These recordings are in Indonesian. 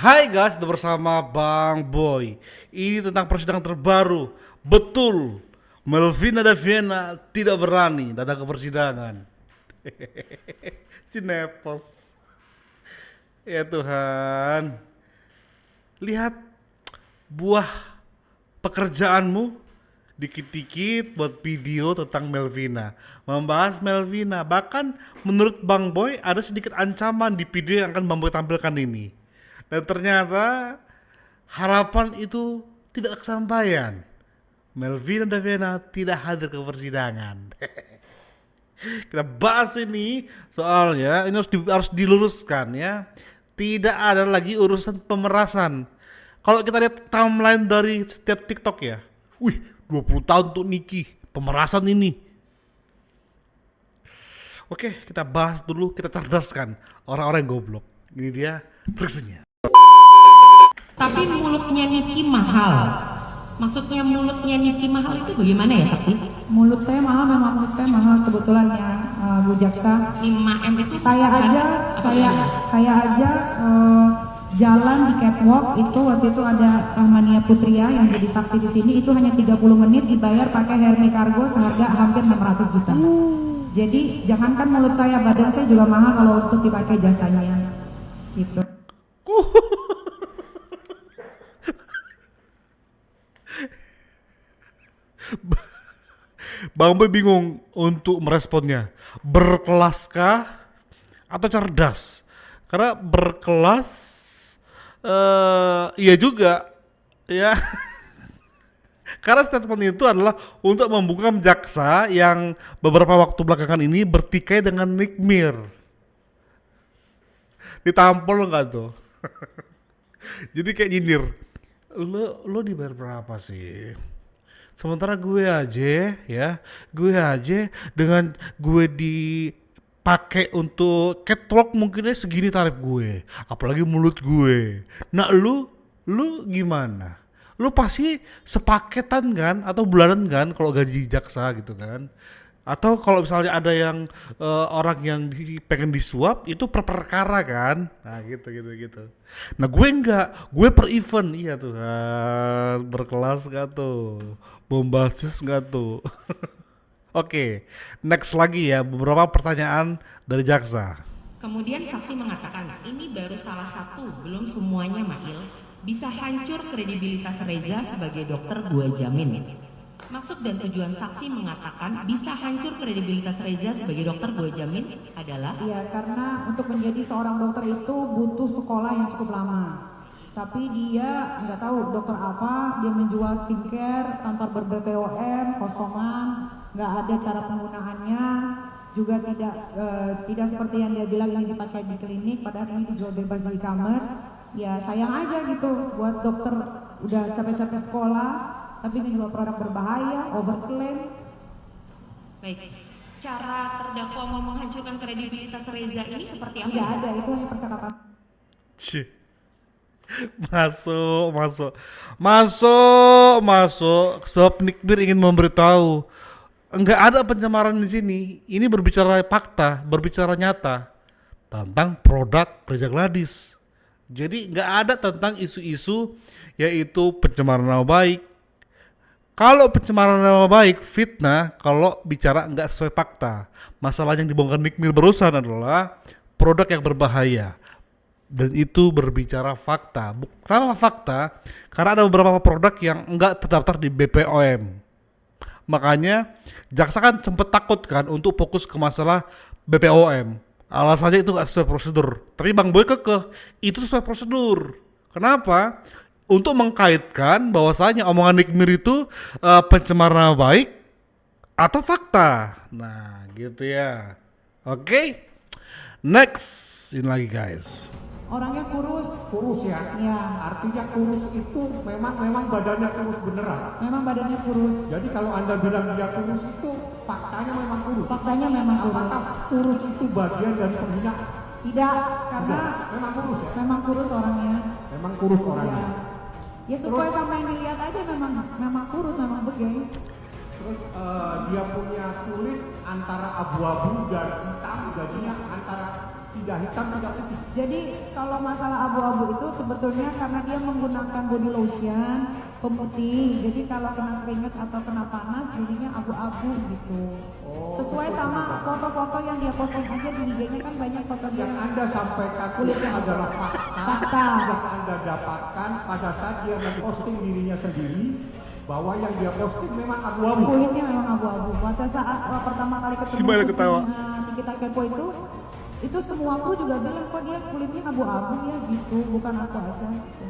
Hai guys, udah bersama Bang Boy. Ini tentang persidangan terbaru. Betul, Melvina Daviena tidak berani datang ke persidangan. Si Nepos. Ya Tuhan. Lihat buah pekerjaanmu dikit-dikit buat video tentang Melvina, membahas Melvina. Bahkan menurut Bang Boy ada sedikit ancaman di video yang akan Bang Boy tampilkan ini. Dan ternyata harapan itu tidak kesampaian. Melvina Daviena tidak hadir ke persidangan. Kita bahas ini soalnya ini harus diluruskan ya. Tidak ada lagi urusan pemerasan. Kalau kita lihat timeline dari setiap TikTok ya, 20 tahun untuk Niki, pemerasan ini. Oke, kita bahas dulu, kita cerdaskan orang-orang yang goblok. Ini dia reaksinya. Tapi mulutnya Niki mahal. Maksudnya mulutnya Niki mahal itu bagaimana ya, saksi? Mulut saya mahal, memang mulut saya mahal kebetulan ya, Bu Jaksa. 5M itu Saya aja jalan di catwalk itu waktu itu ada Rahmania Putria yang jadi saksi di sini itu hanya 30 menit dibayar pakai Hermes Cargo seharga hampir 600 juta. Jadi jangankan mulut saya, badan saya juga mahal kalau untuk dipakai jasanya. Gitu. Bang Boy bingung untuk meresponnya. Berkelaskah atau cerdas? Karena berkelas iya juga ya. Karena statement itu adalah untuk membungkam jaksa yang beberapa waktu belakangan ini bertikai dengan Nick Mir. Ditampol nggak tuh? Jadi kayak nyindir. Lo dibayar berapa sih? Sementara gue aja dengan gue dipakai untuk catwalk mungkinnya segini tarif gue, apalagi mulut gue. Nah lu gimana? Lu pasti sepaketan kan atau bulanan kan kalau gaji jaksa gitu kan? Atau kalau misalnya ada yang orang yang pengen disuap itu per perkara kan? Nah gitu. Nah gue enggak, gue per event. Iya tuh kan, berkelas gak tuh? Bombastis gak tuh? Oke, next lagi ya, beberapa pertanyaan dari jaksa. Kemudian saksi mengatakan ini baru salah satu, belum semuanya Mahil. Bisa hancur kredibilitas Reza sebagai dokter gue jamin. Maksud dan tujuan saksi mengatakan bisa hancur kredibilitas Reza sebagai dokter gue jamin adalah? Iya, karena untuk menjadi seorang dokter itu butuh sekolah yang cukup lama. Tapi dia nggak tahu dokter apa, dia menjual skincare tanpa ber-BPOM, kosongan, nggak ada cara penggunaannya, juga tidak seperti yang dia bilang ini dipakai di klinik, padahal ini dijual bebas di e-commerce. Ya sayang aja gitu buat dokter udah capek-capek sekolah, tapi menjual produk berbahaya, overclaim. Baik, cara terdakwa mau menghancurkan kredibilitas Reza ini seperti apa? Tidak ada, itu hanya percakapan. Masuk. Sebab Nick Mir ingin memberitahu enggak ada pencemaran di sini. Ini berbicara fakta, berbicara nyata tentang produk Reza Gladys. Jadi enggak ada tentang isu-isu yaitu pencemaran nama baik. Kalau pencemaran nama baik, fitnah, kalau bicara enggak sesuai fakta. Masalah yang dibongkar Nick Mir barusan adalah produk yang berbahaya. Dan itu berbicara fakta. Kenapa fakta? Karena ada beberapa produk yang enggak terdaftar di BPOM. Makanya jaksa kan sempat takut kan untuk fokus ke masalah BPOM. Alasannya itu enggak sesuai prosedur. Tapi Bang Boy kekeh, itu sesuai prosedur. Kenapa? Untuk mengkaitkan bahwasanya omongan Nick Mir itu pencemaran nama baik atau fakta. Nah gitu ya. Oke. Next, ini lagi guys. Orangnya kurus Ya. ya. Artinya kurus itu memang badannya kurus beneran. Memang badannya kurus. Jadi kalau Anda bilang dia kurus itu faktanya memang kurus. Faktanya memang kurus. Apakah kurus itu bagian dari penghinaan? Tidak, karena Memang kurus ya. memang kurus orangnya. Memang kurus orangnya. Ya sesuai sama yang dilihat aja, memang kurus, memang begini. Terus dia punya kulit antara abu-abu dan hitam, jadinya antara tidak hitam, tidak putih. Jadi kalau masalah abu-abu itu sebetulnya karena dia menggunakan body lotion pemutih. Jadi kalau kena keringat atau kena panas jadinya abu-abu gitu. Sesuai sama foto-foto yang dia posting aja di IG-nya kan banyak foto dia. Yang Anda sampaikan itu Kulitnya adalah fakta. yang Anda dapatkan pada saat dia memposting dirinya sendiri bahwa yang dia posting memang abu-abu. Kulitnya memang abu-abu. Pada saat pertama kali ketemu Si Maya ketawa. Nikita Kepo itu semua kru juga bilang kok dia kulitnya abu-abu ya gitu, bukan aku aja gitu.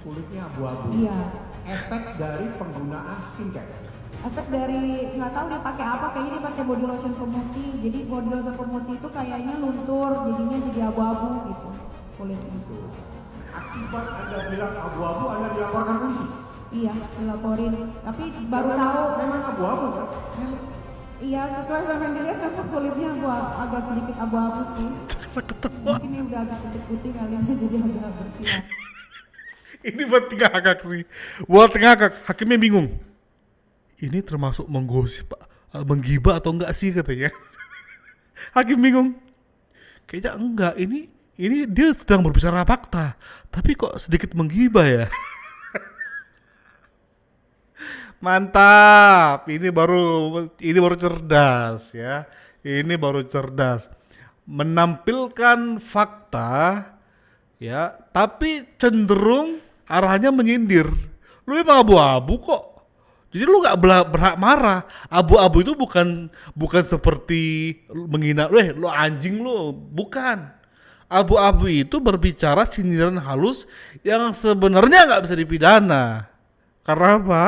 Kulitnya abu-abu. Iya. Efek dari penggunaan skincare. Efek dari nggak tahu dia pakai apa, kayaknya dia pakai body lotion pemutih. Jadi body lotion pemutih itu kayaknya luntur, jadinya jadi abu-abu gitu kulitnya. Akibat Anda bilang abu-abu, Anda dilaporkan polisi. Iya, dilaporin. Tapi baru Memang- tahu memang abu-abu kan? Iya, sesuai sama yang dilihat memang kulitnya agak sedikit abu-abu sih. Jaksa ketawa. Mungkin ini udah agak putih-putih kali ini jadi agak bersih. Ini buat ngakak sih. Buat ngakak, hakimnya bingung. Ini termasuk menggosip, menggibah atau enggak sih katanya. Hakim bingung. Kayaknya enggak, ini dia sedang berbicara fakta, tapi kok sedikit menggibah ya. Mantap, ini baru cerdas ya. Ini baru cerdas. Menampilkan fakta ya, tapi cenderung arahnya menyindir. Lu emang abu-abu kok. Jadi lu nggak berhak marah. Abu-abu itu bukan seperti menghina, lu anjing lu, bukan. Abu-abu itu berbicara sindiran halus yang sebenarnya nggak bisa dipidana. Karena apa?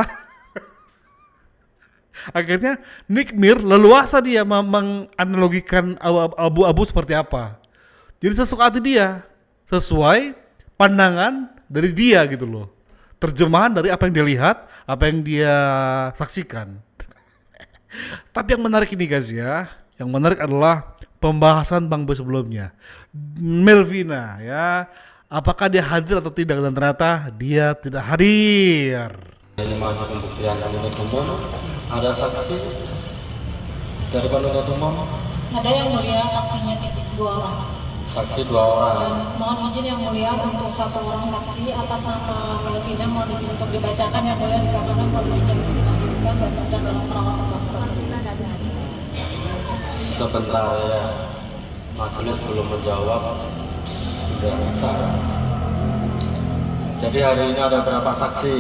Akhirnya Nick Mir leluasa dia menganalogikan abu-abu seperti apa. Jadi sesuka hati dia, sesuai pandangan dari dia gitu loh. Terjemahan dari apa yang dia lihat, apa yang dia saksikan. Tapi yang menarik ini guys ya, yang menarik adalah pembahasan Bang Boy sebelumnya. Melvina ya, apakah dia hadir atau tidak, dan ternyata dia tidak hadir. Ini masih pembuktian penuntut umum. Ada saksi dari penuntut umum. Ada yang mulia saksinya 2 orang. Saksi 2 orang. Dan mohon izin yang mulia untuk 1 orang saksi atas nama Melvina mohon izin untuk dibacakan yang mulia dikarenakan kondisinya diselamatkan dan sedang dalam perawatan dokter. Sebentar ya, majelis belum menjawab, sudah bicara. Jadi hari ini ada berapa saksi?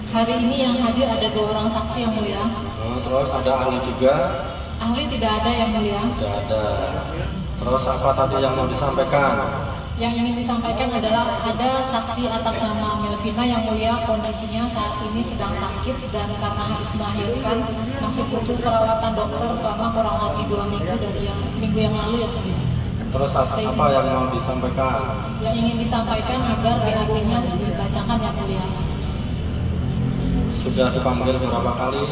Hari ini yang hadir ada 2 orang saksi yang mulia. Terus ada ahli juga? Ahli tidak ada yang mulia. Tidak ada. Terus apa tadi yang mau disampaikan? Yang ingin disampaikan adalah ada saksi atas nama Melvina yang mulia, kondisinya saat ini sedang sakit dan karena habis melahirkan masih butuh perawatan dokter selama kurang lebih 2 minggu dari minggu yang lalu yang mulia. Terus apa yang mau disampaikan? Yang ingin disampaikan agar BAP-nya dibacakan yang mulia. Sudah dipanggil berapa kali?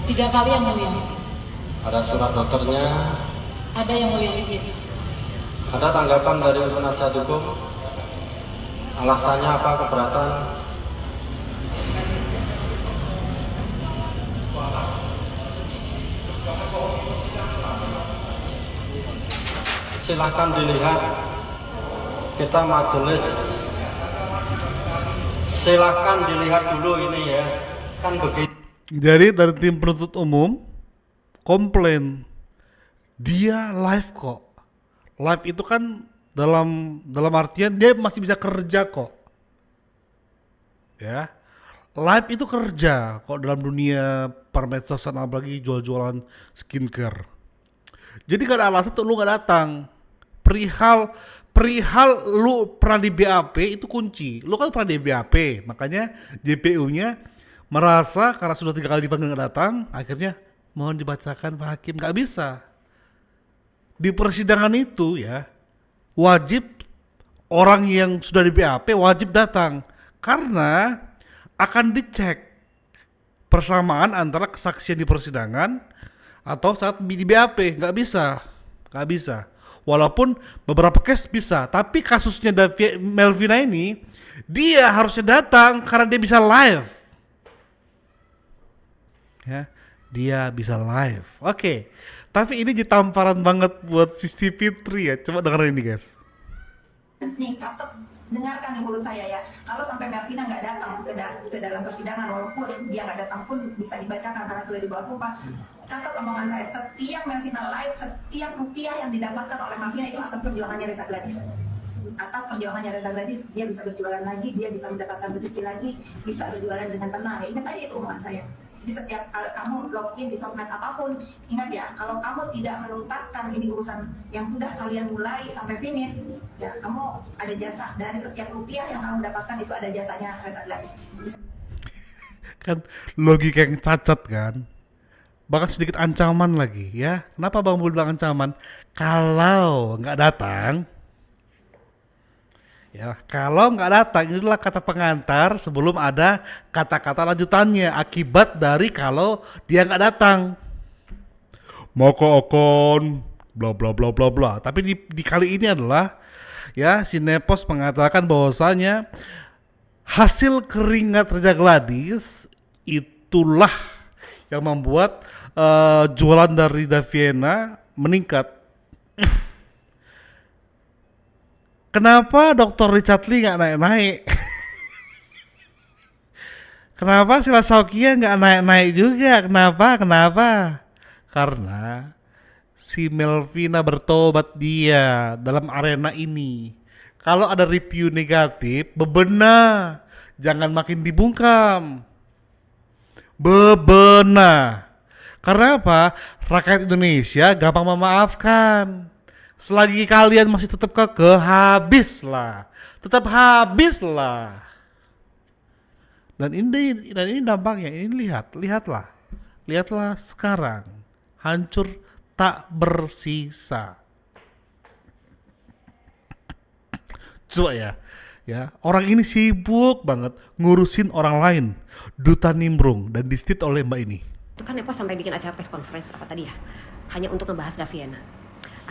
3 kali yang mulia. Ada surat dokternya? Ada yang mulia izin. Ada tanggapan dari penasihat hukum? Alasannya apa keberatan? Silahkan dilihat, kita majelis. Silahkan dilihat dulu ini ya, kan begitu. Jadi dari tim penuntut umum komplain, dia live kok. Live itu kan dalam artian dia masih bisa kerja kok. Ya. Live itu kerja kok dalam dunia permedsosan, apalagi jual-jualan skincare. Jadi gak ada alasan tuh lu gak datang. Perihal lu pernah di BAP itu kunci. Lu kan pernah di BAP, makanya JPU-nya merasa karena sudah 3 kali dipanggil gak datang, akhirnya mohon dibacakan Pak Hakim. Gak bisa. Di persidangan itu ya, wajib orang yang sudah di BAP wajib datang. Karena akan dicek persamaan antara kesaksian di persidangan atau saat di BAP. Gak bisa. Walaupun beberapa case bisa, tapi kasusnya Melvina ini, dia harusnya datang karena dia bisa live. Ya. dia bisa live. Oke, tapi ini jadi tamparan banget buat Sisti Fitri ya. Coba dengerin ini guys. Nih catat, dengarkan nih mulut saya ya. Kalau sampai Melvina nggak datang ke dalam persidangan, walaupun dia nggak datang pun bisa dibacakan karena sudah dibawa sumpah. Catat omongan saya, setiap Melvina live, setiap rupiah yang didapatkan oleh Melvina itu atas perjuangannya Reza Gladys. Atas perjuangannya Reza Gladys, dia bisa berjualan lagi, dia bisa mendapatkan rezeki lagi, bisa berjualan dengan tenang. Ya, ingat tadi itu omongan saya. Jadi setiap kali kamu login di sosmed apapun, ingat ya, kalau kamu tidak menuntaskan ini urusan yang sudah kalian mulai sampai finish, ya kamu ada jasa. Dari setiap rupiah yang kamu dapatkan itu ada jasanya Reza Gladys. Kan logika yang cacat kan. Bahkan sedikit ancaman lagi ya. Kenapa Bang Bul bilang ancaman? Kalau nggak datang, ya kalau nggak datang, inilah kata pengantar sebelum ada kata-kata lanjutannya akibat dari kalau dia nggak datang. Maka akan bla bla bla bla bla. Tapi di kali ini adalah ya si Nepos mengatakan bahwasanya hasil keringat Reza Gladys itulah yang membuat jualan dari Daviena meningkat. Kenapa Dr. Richard Lee nggak naik-naik? Kenapa Sila Saukia nggak naik-naik juga? Kenapa? Karena si Melvina bertobat dia dalam arena ini. Kalau ada review negatif, bebenah, jangan makin dibungkam. Bebenah. Karena apa? Rakyat Indonesia gampang memaafkan. Selagi kalian masih tetap kekeh, habislah. Tetap habislah. Dan ini dampaknya. Ini lihatlah sekarang. Hancur tak bersisa. Coba ya. Orang ini sibuk banget ngurusin orang lain. Duta nimbrung dan distit oleh mbak ini. Itu kan Nepos sampai bikin acara press conference apa tadi ya, hanya untuk ngebahas Daviena.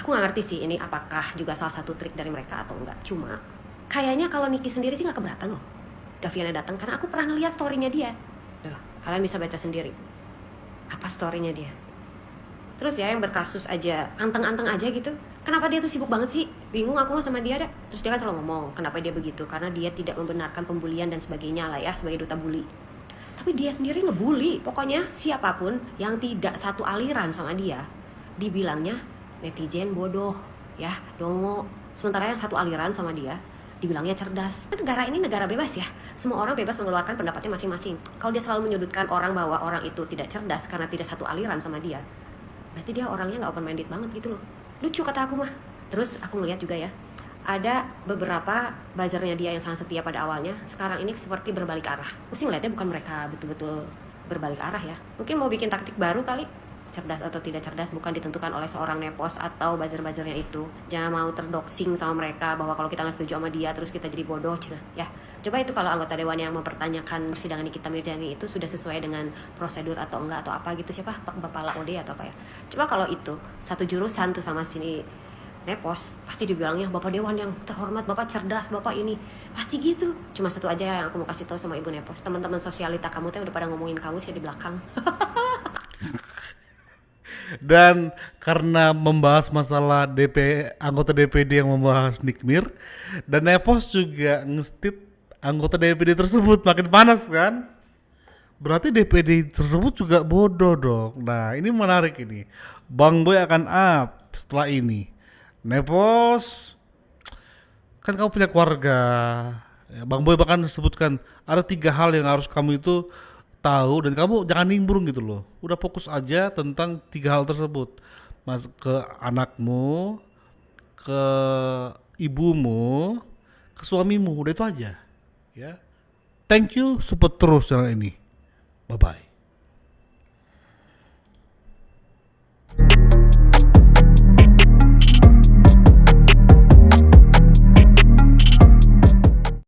Aku nggak ngerti sih ini apakah juga salah satu trik dari mereka atau enggak. Cuma kayaknya kalau Niki sendiri sih nggak keberatan loh Daviena datang, karena aku pernah ngeliat storynya dia. Tuh, kalian bisa baca sendiri apa storynya dia. Terus ya yang berkasus aja, anteng-anteng aja gitu. Kenapa dia tuh sibuk banget sih? Bingung aku sama dia deh. Terus dia kan selalu ngomong kenapa dia begitu, karena dia tidak membenarkan pembulian dan sebagainya lah ya, sebagai duta bully. Tapi dia sendiri ngebully. Pokoknya siapapun yang tidak satu aliran sama dia, dibilangnya netizen bodoh, ya, dongo. Sementara yang satu aliran sama dia, dibilangnya cerdas. Negara ini negara bebas ya. Semua orang bebas mengeluarkan pendapatnya masing-masing. Kalau dia selalu menyudutkan orang bahwa orang itu tidak cerdas karena tidak satu aliran sama dia, berarti dia orangnya nggak open minded banget gitu loh. Lucu kata aku mah. Terus aku ngeliat juga ya, ada beberapa buzzernya dia yang sangat setia pada awalnya, sekarang ini seperti berbalik arah. Aku sih ngeliatnya bukan mereka betul-betul berbalik arah ya. Mungkin mau bikin taktik baru kali. Cerdas atau tidak cerdas bukan ditentukan oleh seorang Nepos atau buzzer-buzzernya itu. Jangan mau terdoxing sama mereka bahwa kalau kita nggak setuju sama dia terus kita jadi bodoh, ya. Coba itu kalau anggota dewan yang mempertanyakan persidangan Nikita Mirzani itu sudah sesuai dengan prosedur atau enggak atau apa gitu, siapa Bapak Laode atau apa ya. Coba kalau itu satu jurusan tuh sama sini Nepos, pasti dibilangnya Bapak Dewan yang terhormat, Bapak cerdas, Bapak ini. Pasti gitu. Cuma satu aja yang aku mau kasih tahu sama Ibu Nepos. Teman-teman sosialita kamu tuh udah pada ngomongin kamu sih di belakang. Dan karena membahas masalah anggota DPD yang membahas Nikmir, dan Nepos juga ngestit anggota DPD tersebut makin panas kan? Berarti DPD tersebut juga bodoh dong. Nah ini menarik ini. Bang Boy akan up setelah ini. Nepos, kan kamu punya keluarga. Ya, Bang Boy bahkan sebutkan ada 3 hal yang harus kamu itu tahu dan kamu jangan nimbrung gitu loh. Udah fokus aja tentang 3 hal tersebut. Ke anakmu, ke ibumu, ke suamimu, udah itu aja. Ya. Thank you, support terus channel ini. Bye bye.